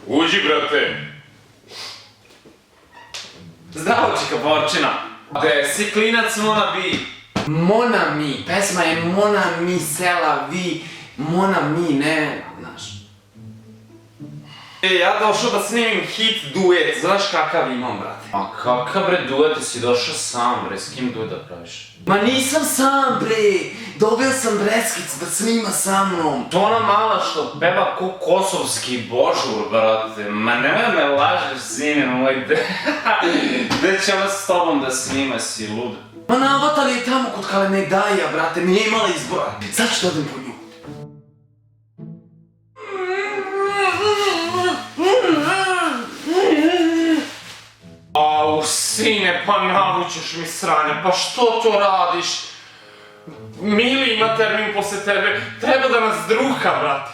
Uđi, brate. Zdravo, čika Borčina. Gde si klinac Mona Bi? Mona Mi, pesma je Mona Mi sela vi, Mona Mi, ne, znaš. Ja došao da snimim hit duet, znaš kakav imam, brate? A kakav bre duet, si došao sam bre, s kim duet da praviš? Ma nisam sam bre, dobio sam Breskic da snima sa mnom. To ona mala što peva ko kosovski božur, brate. Ma nemoj me lažeš, sine moj, gde će ona s tobom da snima, si lud? Ma Navatal je tamo kod Kalemegdajija, brate, nije imala izbora. Sad ću da odem po nju. Au, sine, pa navučeš mi sranje, pa što to radiš? Mili ima termin posle tebe, treba da nas druha, brate.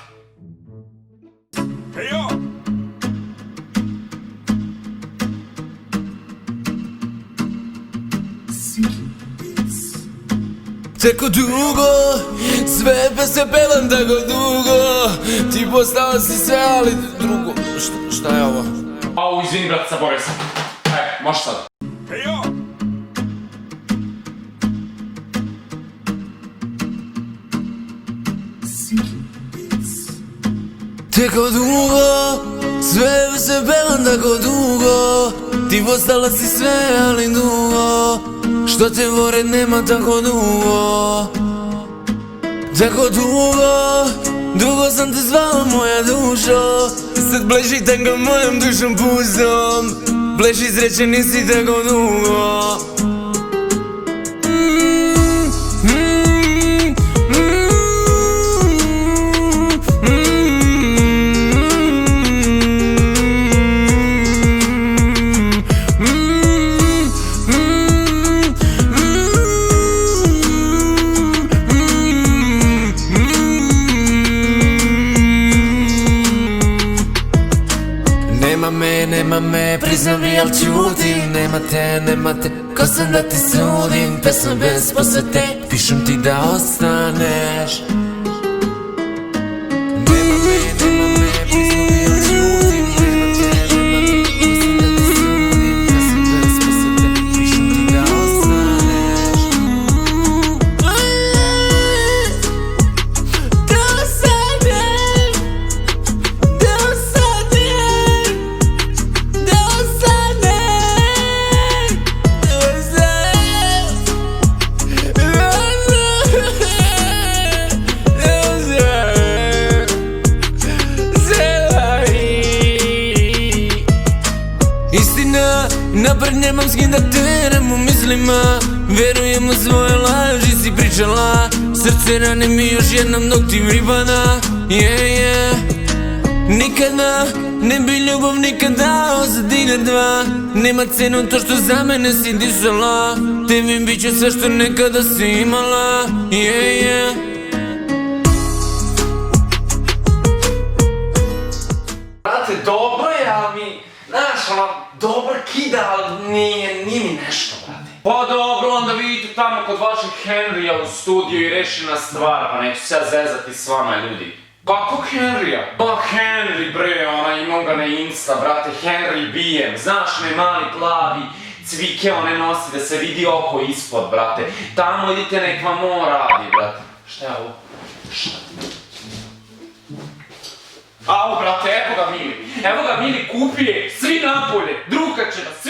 Tako dugo, sve pesme pevam tako dugo. Ti postala si sve, ali drugo. Šta je ovo? Au, izvini, brate, zaboravio sam. Može sad. Tako dugo, sve pesme pevam tako dugo. Ti postala si sve, ali dugo. Što te vore nema tako dugo. Tako dugo, dugo sam te zvala moja dušo. Sad bleži tanka mojom dušom puzom. Bleži sreće nisi tako dugo. Nema me, priznam mi, al čutim. Nema te, ko sam da ti sudim. Pesma bez posvete, pišem ti da ostaneš. Nema me, priznam mi, al čutim. Nema te, ko sam da ti sudim. Pesma bez posvete, pišem ti da ostaneš. Istina, napred nemam s kim da teram u mislima. Verujem u svoje laži si pričala. Srce rane mi još jednom dok ti pripada. Nikada ne bi ljubav nikad dao za dinar dva. Nema cenu to što za mene si disala. Tebi bit će sve što nekada si imala. Brate, dobro je, ali mi, znaš, ono, dobar kida, ali nije mi nešto, brate. Pa dobro, onda vidite tamo kod vašeg Henrya u studiju i rešena stvar, pa neću se ja zezati s vama, ljudi. Kakvog Henrya? Pa Henry, bre, imam ga na Insta, brate, Henry BM, znaš me, mali plavi, cvike one nosi da se vidi oko ispod, brate. Tamo idite, nek vam on radi, brate. Šta je ovo? Šta? Au, brate, evo ga Mili, kupi je, svi napolje, druga će nas